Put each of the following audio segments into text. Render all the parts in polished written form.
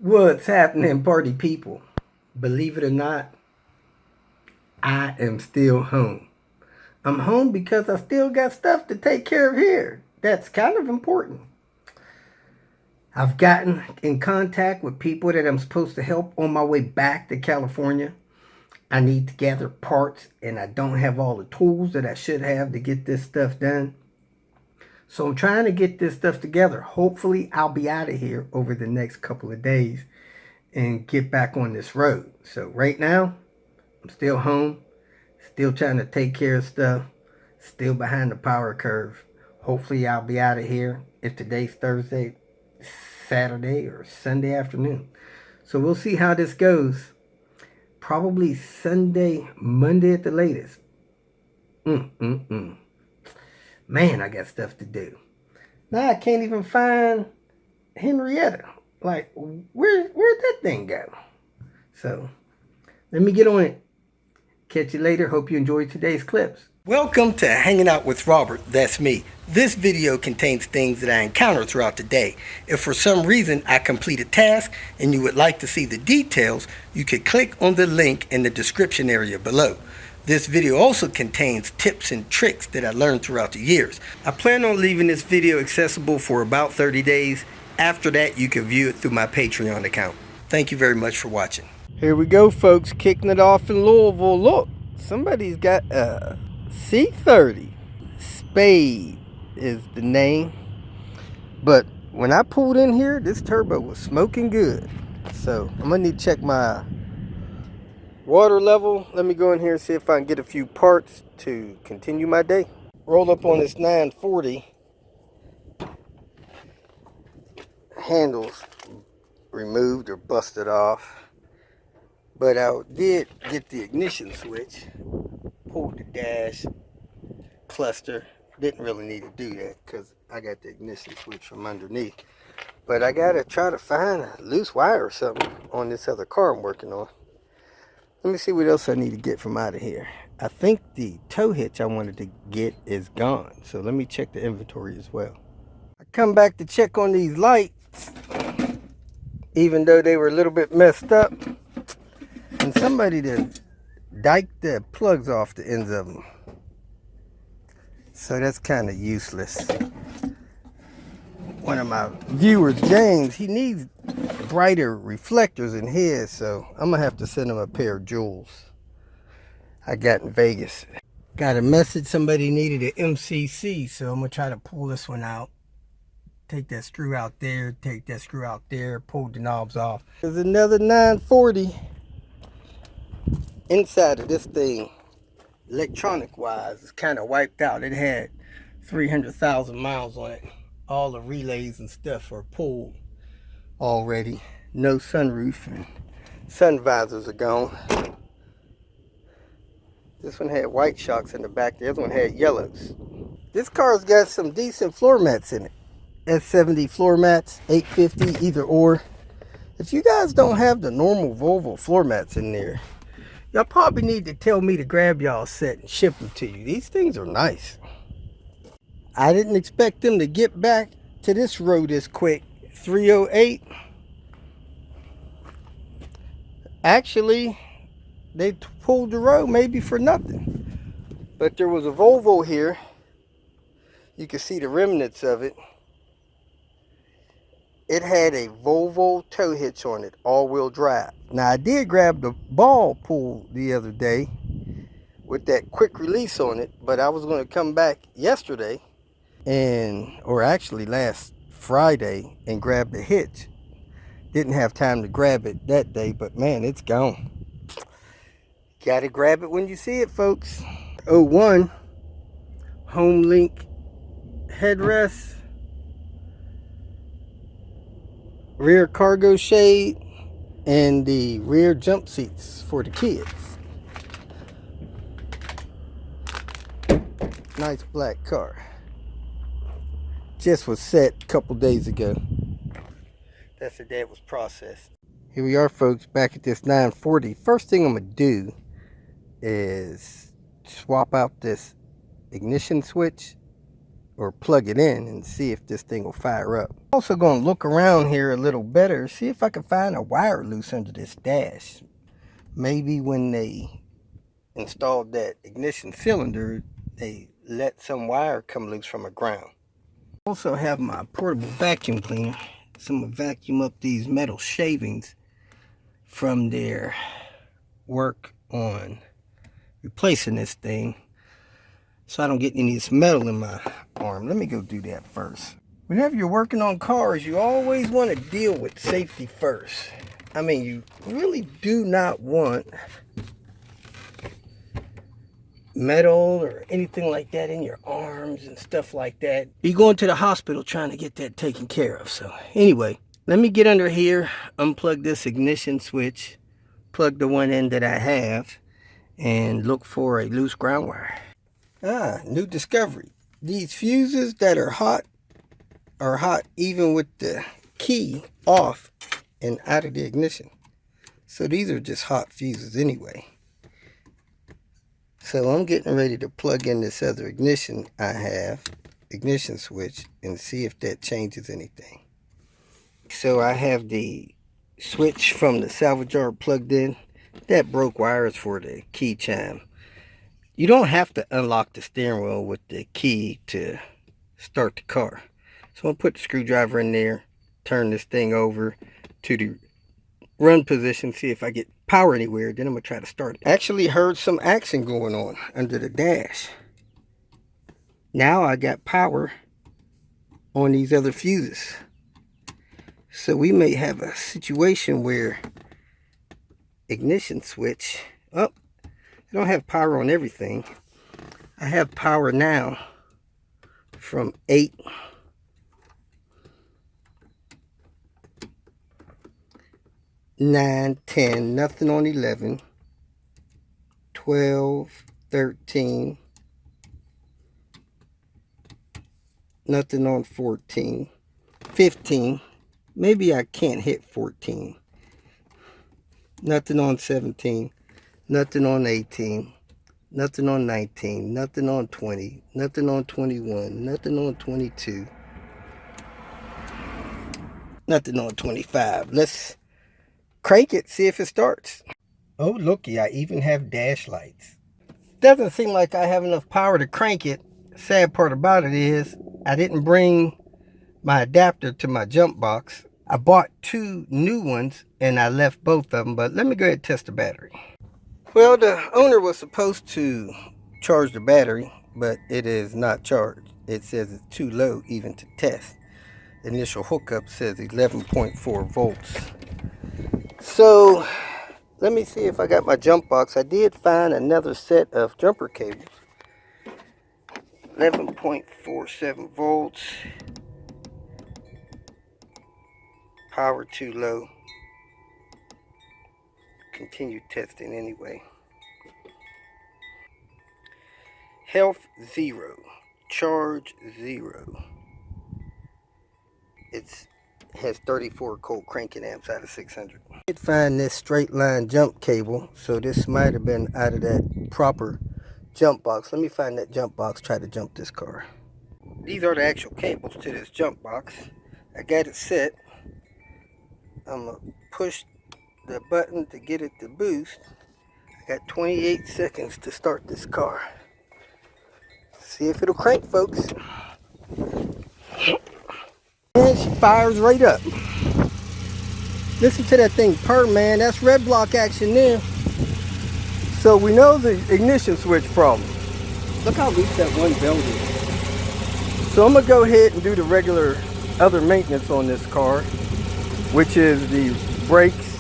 What's happening, party people? Believe it or not, I am still home. I'm home because I still got stuff to take care of here. That's kind of important. I've gotten in contact with people that I'm supposed to help on my way back to California. I need to gather parts and I don't have all the tools that I should have to get this stuff done. So I'm trying to get this stuff together. Hopefully I'll be out of here over the next couple of days and get back on this road. So right now, I'm still home, still trying to take care of stuff, still behind the power curve. Hopefully I'll be out of here if today's Thursday, Saturday, or Sunday afternoon. So we'll see how this goes. Probably Sunday, Monday at the latest. Man, I got stuff to do. Now I can't even find Henrietta. Like, where'd that thing go? So, let me get on it. Catch you later. Hope you enjoyed today's clips. Welcome to Hanging Out with Robert. That's me. This video contains things that I encounter throughout the day. If for some reason I complete a task and you would like to see the details, you could click on the link in the description area below. This video also contains tips and tricks that I learned throughout the years. I plan on leaving this video accessible for about 30 days. After that, you can view it through my Patreon account. Thank you very much for watching. Here we go, folks. Kicking it off in Louisville. Look, somebody's got a C30. Spade is the name. But when I pulled in here, this turbo was smoking good. So I'm going to need to check my water level. Let me go in here and see if I can get a few parts to continue my day. Roll up on this 940. Handles removed or busted off. But I did get the ignition switch. Pulled the dash cluster. Didn't really need to do that because I got the ignition switch from underneath. But I got to try to find a loose wire or something on this other car I'm working on. Let me see what else I need to get from out of here. I think the tow hitch I wanted to get is gone. So let me check the inventory as well. I come back to check on these lights, even though they were a little bit messed up. And somebody done diked the plugs off the ends of them. So that's kind of useless. One of my viewers, James, he needs brighter reflectors in his, so I'm gonna have to send him a pair of jewels I got in Vegas. Got a message somebody needed an MCC, so I'm gonna try to pull this one out. Take that screw out there, take that screw out there, pull the knobs off. There's another 940 inside of this thing. Electronic wise, it's kind of wiped out. It had 300,000 miles on it. All the relays and stuff are pulled already. No sunroof and sun visors are gone. This one had white shocks in the back. The other one had yellows. This car's got some decent floor mats in it. S70 floor mats, 850, either or. If you guys don't have the normal Volvo floor mats in there, y'all probably need to tell me to grab y'all a set and ship them to you. These things are nice. I didn't expect them to get back to this road this quick. 308. Actually, they pulled the road maybe for nothing. But there was a Volvo here. You can see the remnants of it. It had a Volvo tow hitch on it, all-wheel drive. Now, I did grab the ball pull the other day with that quick release on it, but I was going to come back yesterday, or actually last Friday, and grab the hitch. Didn't have time to grab it that day, but man, it's gone. Gotta grab it when you see it, folks. 01 Home Link headrest, rear cargo shade, and the rear jump seats for the kids. Nice black car. Just was set a couple days ago. That's the day it was processed. Here we are, folks, back at this 940. First thing I'm gonna do is swap out this ignition switch or plug it in and see if this thing will fire up. Also going to look around here a little better, see if I can find a wire loose under this dash. Maybe when they installed that ignition cylinder, they let some wire come loose from a ground. Also have my portable vacuum cleaner. So I'm going to vacuum up these metal shavings from their work on replacing this thing, so I don't get any of this metal in my arm. Let me go do that first. Whenever you're working on cars, you always want to deal with safety first. I mean, you really do not want metal or anything like that in your arms and stuff like that. You're going to the hospital trying to get that taken care of. So anyway, let me get under here, unplug this ignition switch, plug the one end that I have, and look for a loose ground wire. New discovery. These fuses that are hot even with the key off and out of the ignition. So these are just hot fuses anyway. So I'm getting ready to plug in this other ignition switch, and see if that changes anything. So I have the switch from the Salvage plugged in. That broke wire is for the key chime. You don't have to unlock the steering wheel with the key to start the car. So I'm going to put the screwdriver in there, turn this thing over to the run position, see if I get power anywhere, then I'm going to try to start it. Actually heard some action going on under the dash. Now I got power on these other fuses. So we may have a situation where ignition switch, I don't have power on everything. I have power now from 8 9, 10, nothing on 11, 12, 13, nothing on 14, 15, maybe I can't hit 14, nothing on 17, nothing on 18, nothing on 19, nothing on 20, nothing on 21, nothing on 22, nothing on 25. Let's crank it, see if it starts. Oh, looky, I even have dash lights. Doesn't seem like I have enough power to crank it. Sad part about it is I didn't bring my adapter to my jump box. I bought 2 new ones and I left both of them, but let me go ahead and test the battery. Well, the owner was supposed to charge the battery, but it is not charged. It says it's too low even to test. The initial hookup says 11.4 volts. So let me see if I got my jump box. I did find another set of jumper cables. 11.47 volts. Power too low. Continue testing anyway. Health 0. Charge 0. It has 34 cold cranking amps out of 600. I did find this straight line jump cable, so this might have been out of that proper jump box. Let me find that jump box, try to jump this car. These are the actual cables to this jump box. I got it set. I'm going to push the button to get it to boost. I got 28 seconds to start this car. See if it'll crank, folks. And she fires right up. Listen to that thing purr, man. That's red block action there. So we know the ignition switch problem. Look how loose that one belt is. So I'm going to go ahead and do the regular other maintenance on this car, which is the brakes,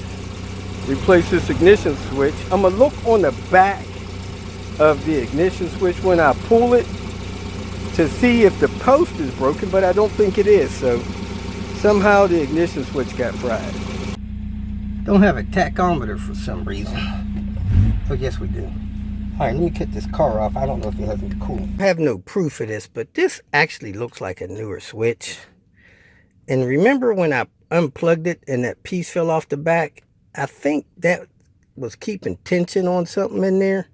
replace this ignition switch. I'm going to look on the back of the ignition switch when I pull it to see if the post is broken, but I don't think it is. So somehow the ignition switch got fried. Don't have a tachometer for some reason. Oh, yes we do. All right, let me cut this car off. I don't know if it has any coolant. I have no proof of this, but this actually looks like a newer switch. And remember when I unplugged it and that piece fell off the back? I think that was keeping tension on something in there.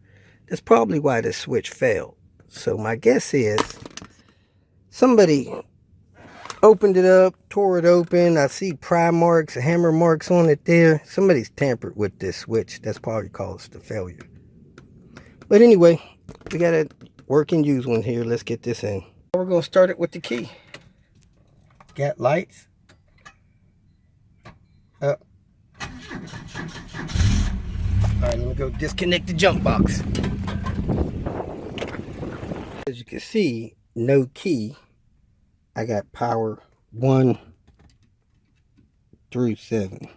That's probably why this switch failed. So my guess is Somebody opened it up, tore it open. I see pry marks, hammer marks on it there. Somebody's tampered with this switch. That's probably caused the failure. But anyway, we got a working used one here. Let's get this in. We're going to start it with the key. Got lights up. Alright, let me go disconnect the jump box. As you can see, no key. I got power 1 through 7.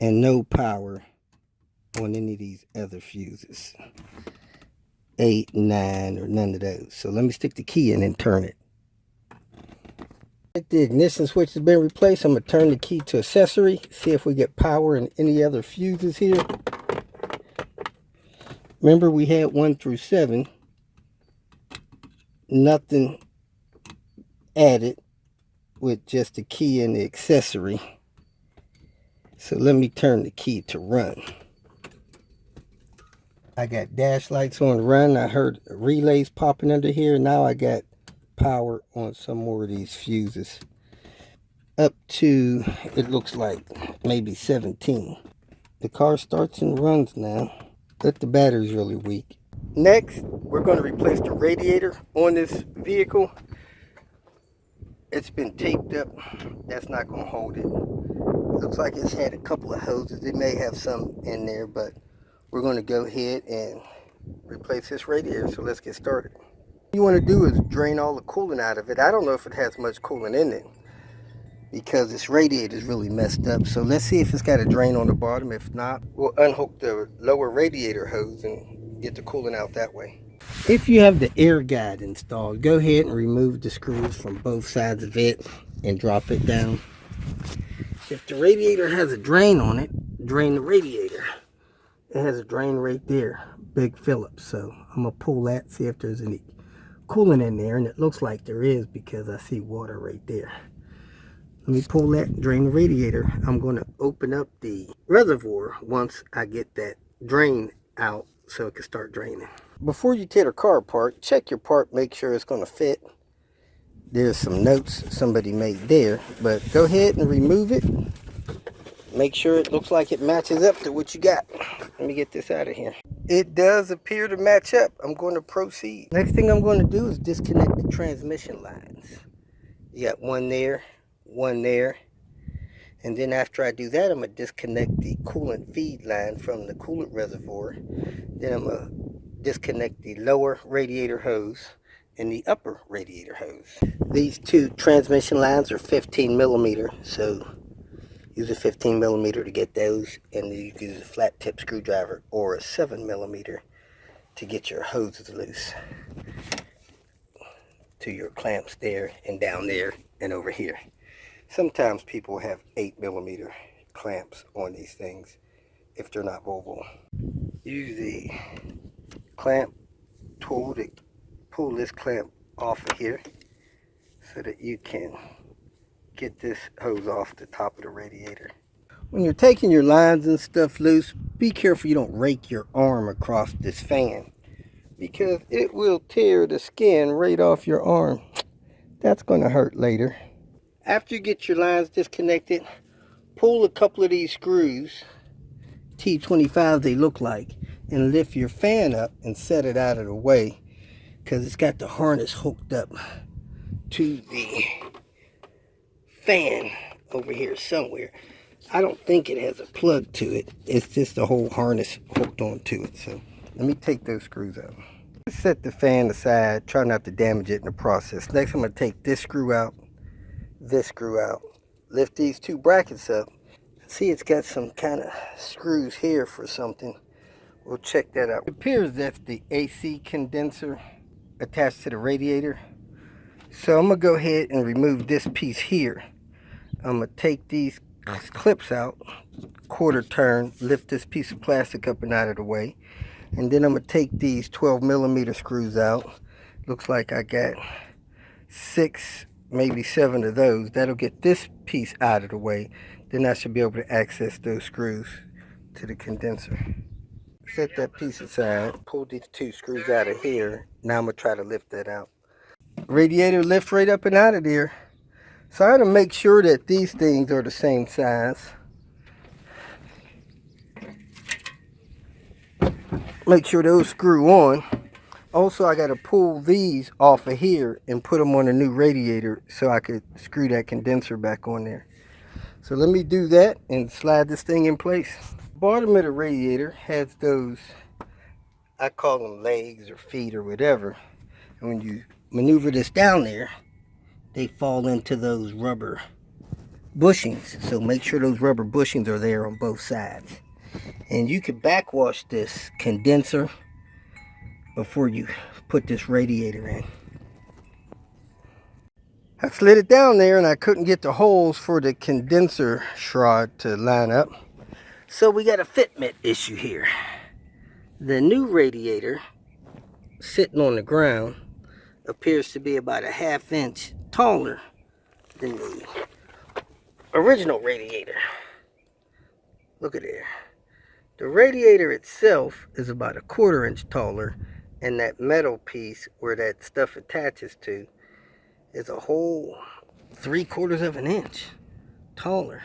And no power on any of these other fuses. 8, 9, or none of those. So let me stick the key in and turn it. If the ignition switch has been replaced, I'm going to turn the key to accessory. See if we get power in any other fuses here. Remember, we had 1 through 7. Nothing added with just the key and the accessory. So let me turn the key to run. I got dash lights on run. I heard relays popping under here. Now I got power on some more of these fuses. Up to, it looks like, maybe 17. The car starts and runs now, but the battery's really weak. Next, we're going to replace the radiator on this vehicle. It's been taped up. That's not going to hold it. Looks like it's had a couple of hoses. It may have some in there, but we're going to go ahead and replace this radiator. So let's get started. What you want to do is drain all the coolant out of it. I don't know if it has much coolant in it because this radiator is really messed up. So let's see if it's got a drain on the bottom. If not, we'll unhook the lower radiator hose and get the coolant out that way. If you have the air guide installed, go ahead and remove the screws from both sides of it and drop it down. If the radiator has a drain on it, drain the radiator. It has a drain right there, big Phillips. So I'm going to pull that, see if there's any coolant in there. And it looks like there is because I see water right there. Let me pull that, drain the radiator. I'm going to open up the reservoir once I get that drain out so it can start draining. Before you tear the car apart, check your part, make sure it's going to fit. There's some notes somebody made there, but go ahead and remove it. Make sure it looks like it matches up to what you got. Let me get this out of here. It does appear to match up. I'm going to proceed. Next thing I'm going to do is disconnect the transmission lines. You got one there, and then after I do that, I'm going to disconnect the coolant feed line from the coolant reservoir. Then I'm going to disconnect the lower radiator hose and the upper radiator hose. These two transmission lines are 15 millimeter, so use a 15 millimeter to get those, and you can use a flat tip screwdriver or a 7 millimeter to get your hoses loose to your clamps there and down there and over here. Sometimes people have 8 millimeter clamps on these things if they're not Volvo. Use the clamp tool to pull this clamp off of here so that you can get this hose off the top of the radiator. When you're taking your lines and stuff loose, be careful you don't rake your arm across this fan because it will tear the skin right off your arm. That's going to hurt later. After you get your lines disconnected, pull a couple of these screws, T25 they look like, and lift your fan up and set it out of the way because it's got the harness hooked up to the fan over here somewhere. I don't think it has a plug to it. It's just the whole harness hooked onto it. So let me take those screws out. Set the fan aside. Try not to damage it in the process. Next I'm going to take this screw out, lift these two brackets up. See, it's got some kind of screws here for something. We'll check that out. It appears that's the AC condenser attached to the radiator. So I'm going to go ahead and remove this piece here. I'm going to take these clips out, quarter turn, lift this piece of plastic up and out of the way. And then I'm going to take these 12 millimeter screws out. Looks like I got 6, maybe 7 of those. That'll get this piece out of the way. Then I should be able to access those screws to the condenser. Set that piece aside. Pull these two screws out of here. Now I'm going to try to lift that out. Radiator lifts right up and out of there. So I got to make sure that these things are the same size. Make sure those screw on. Also, I got to pull these off of here and put them on a new radiator so I could screw that condenser back on there. So let me do that and slide this thing in place. Bottom of the radiator has those, I call them legs or feet or whatever. And when you maneuver this down there, they fall into those rubber bushings. So make sure those rubber bushings are there on both sides. And you can backwash this condenser before you put this radiator in. I slid it down there and I couldn't get the holes for the condenser shroud to line up. So we got a fitment issue here. The new radiator sitting on the ground appears to be about a ½ inch taller than the original radiator. Look at there. The radiator itself is about a ½ inch taller, and that metal piece where that stuff attaches to is a whole 3/4 of an inch taller.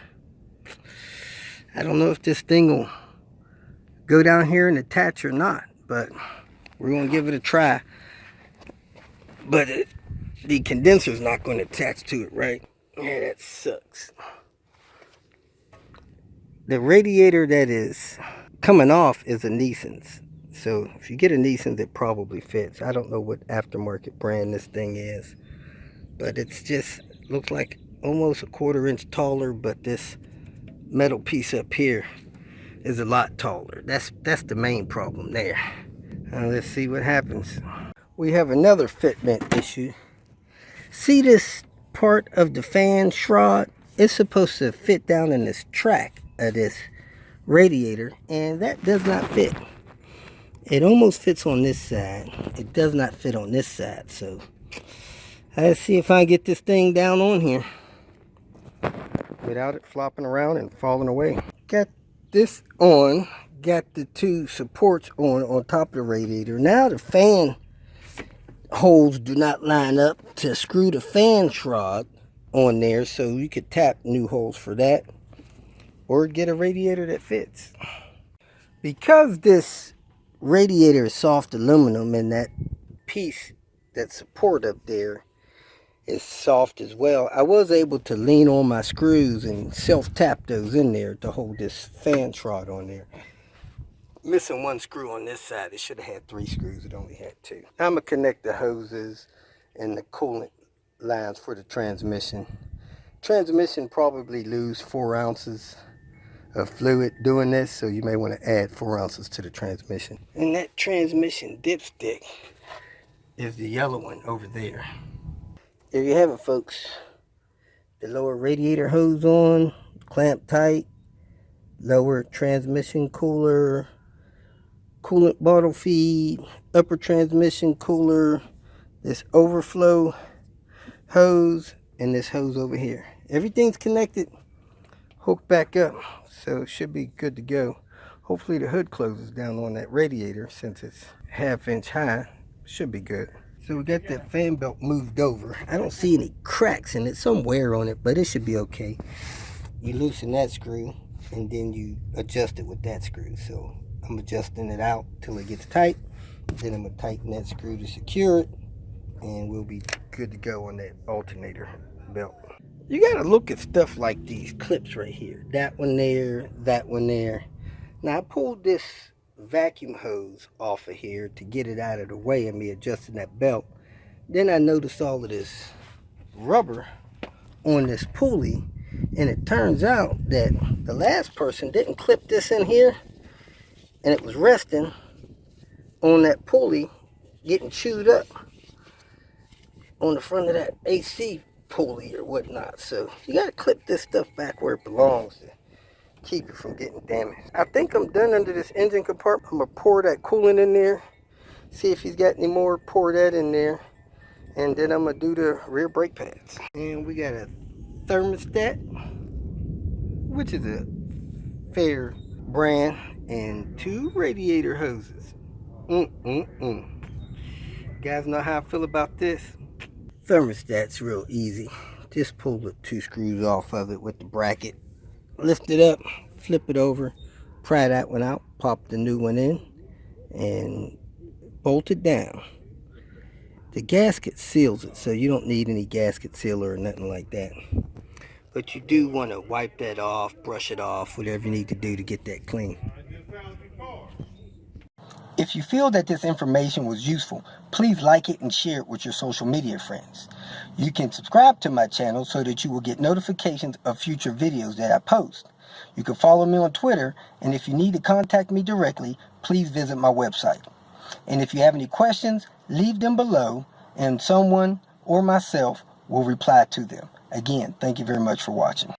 I don't know if this thing will go down here and attach or not, but we're going to give it a try. But the condenser's not going to attach to it, right? Yeah, that sucks. The radiator that is coming off is a Nissan's. So if you get a Nissan's, it probably fits. I don't know what aftermarket brand this thing is, but it's just looks like almost a ½ inch taller, but this metal piece up here is a lot taller. That's the main problem there. Let's see what happens. We have another fitment issue. See this part of the fan shroud? It's supposed to fit down in this track of this radiator, and that does not fit. It almost fits on this side. It does not fit on this side. So let's see if I get this thing down on here without it flopping around and falling away. Got this on. Got the two supports on top of the radiator. Now the fan holes do not line up to screw the fan shroud on there, so you could tap new holes for that or get a radiator that fits. Because this radiator is soft aluminum and that piece, that support up there, is soft as well, I was able to lean on my screws and self-tap those in there to hold this fan shroud on there. Missing one screw on this side. It should have had 3 screws. It only had 2. I'm going to connect the hoses and the coolant lines for the transmission. Transmission probably lose 4 ounces of fluid doing this, so you may want to add 4 ounces to the transmission. And that transmission dipstick is the yellow one over there. There you have it, folks. The lower radiator hose on, clamped tight, lower transmission cooler, coolant bottle feed, upper transmission cooler, this overflow hose, and this hose over here. Everything's connected, hooked back up, so it should be good to go. Hopefully the hood closes down on that radiator since it's ½ inch high. Should be good. So we got that fan belt moved over. I don't see any cracks in it, some wear on it, but it should be okay. You loosen that screw and then you adjust it with that screw. So I'm adjusting it out till it gets tight. Then I'm going to tighten that screw to secure it, and we'll be good to go on that alternator belt. You got to look at stuff like these clips right here. That one there, that one there. Now I pulled this vacuum hose off of here to get it out of the way of me adjusting that belt. Then I noticed all of this rubber on this pulley, and it turns out that the last person didn't clip this in here, and it was resting on that pulley getting chewed up on the front of that AC pulley or whatnot. So you got to clip this stuff back where it belongs to keep it from getting damaged. I think I'm done under this engine compartment. I'm going to pour that coolant in there, see if he's got any more, pour that in there, and then I'm going to do the rear brake pads. And we got a thermostat, which is a fair brand and 2 radiator hoses. Guys know how I feel about this? Thermostat's real easy. Just pull the 2 screws off of it with the bracket. Lift it up, flip it over, pry that one out, pop the new one in, and bolt it down. The gasket seals it, so you don't need any gasket sealer or nothing like that. But you do want to wipe that off, brush it off, whatever you need to do to get that clean. If you feel that this information was useful, please like it and share it with your social media friends. You can subscribe to my channel so that you will get notifications of future videos that I post. You can follow me on Twitter, and if you need to contact me directly, please visit my website. And if you have any questions, leave them below, and someone or myself will reply to them. Again, thank you very much for watching.